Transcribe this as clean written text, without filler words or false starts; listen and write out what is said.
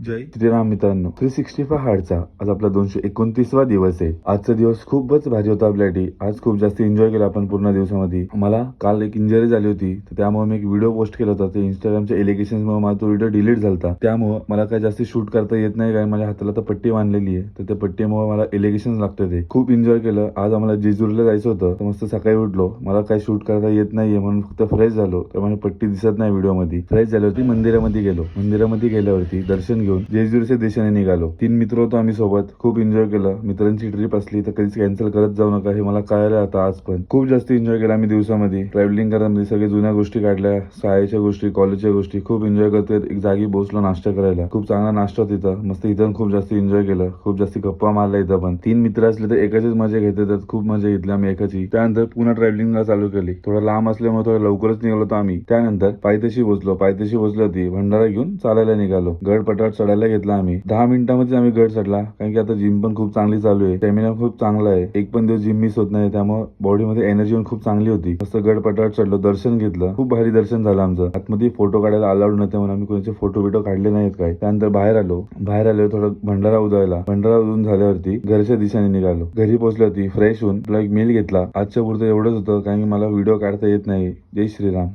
जय श्रीराम मित्रांनो, 365 हार्डचा आज आपला 229वा दिवस आहे। आजचा दिवस खूपच भारी होता आपल्यासाठी। आज खूप जास्त एन्जॉय केला आपण पूर्ण दिवसामध्ये। मला काल एक इंजरी झाली होती, तर त्यामुळे मी एक व्हिडिओ पोस्ट केला होता। ते इंस्टाग्रामच्या एलिगेशन्स मुळे माझा तो व्हिडिओ डिलीट झाला। त्यामुळे मला काही जास्त शूट करता येत नाही, कारण माझ्या हाताला तर पट्टी बांधलेली आहे, तर त्या पट्टीमुळे मला एलिगेशन्स लागते। ते खूप एन्जॉय केलं। आज आम्हाला जेजुरीला जायचं होतं, तर मस्त सकाळी उठलो। मला काही शूट करता येत नाहीये म्हणून फक्त फ्रेश झालो, तर मला पट्टी दिसत नाही व्हिडिओ मध्ये। फ्रेश झाल्यावरती मंदिरामध्ये गेलो। मंदिरामध्ये गेल्यावरती दर्शन घेऊन जेजुरीच्या दिशेने निघालो। 3 मित्र होतो आम्ही सोबत। खूप एन्जॉय केलं। मित्रांची ट्रिप असली तर कधीच कॅन्सल करत जाऊ नका, हे मला कळालं आता आज पण। खूप जास्त एन्जॉय केला आम्ही दिवसामध्ये। ट्रॅव्हलिंग करताना सगळे जुन्या गोष्टी काढल्या, शाळेच्या गोष्टी, कॉलेजच्या गोष्टी। खूप एन्जॉय करतोय। एक जागी बसलो नाश्ता करायला। खूप चांगला नाश्ता होता तिथं मस्त। इथं खूप जास्त एन्जॉय केलं। खूप जास्त गप्पा मारल्या इथं पण। 3 मित्र असले तर एकाचीच मजा घेतात। खूप मजा घेतली आम्ही एकाची। त्यानंतर पुन्हा ट्रॅव्हलिंगला चालू केली। थोडं लांब असल्यामुळे थोडं लवकरच निघालो होतो आम्ही। त्यानंतर पायथ्याशी पोहोचलो। पायथ्याशी पोहोचलो ती भंडारा घेऊन चालायला निघालो। गड पटार चढायला घेतला आम्ही। 10 मिनिटांमध्ये आम्ही गड चढला, कारण की आता जिम पण खूप चांगली चालू आहे। स्टॅमिना खूप चांगला आहे। एक पण दिवस जिम मिस होत नाही, त्यामुळे बॉडीमध्ये एनर्जी पण खूप चांगली होती। मस्त गड पटार चढलो, दर्शन घेतलं। खूप भारी दर्शन झालं आमचं। आतमध्ये फोटो काढायला अलाउड नव्हते म्हणून आम्ही कोणाचे फोटो बिटो काढले नाहीत काय। त्यानंतर बाहेर आलो। थोडं भंडारा उधळला। भंडारा उधळून झाल्यावरती घरच्या दिशेने निघालो। घरी पोहोचल्यावरती फ्रेश होऊन एक मेल घेतला। आजच्या पुरतं एवढंच होतं, कारण की मला व्हिडिओ काढता येत नाही। जय श्रीराम।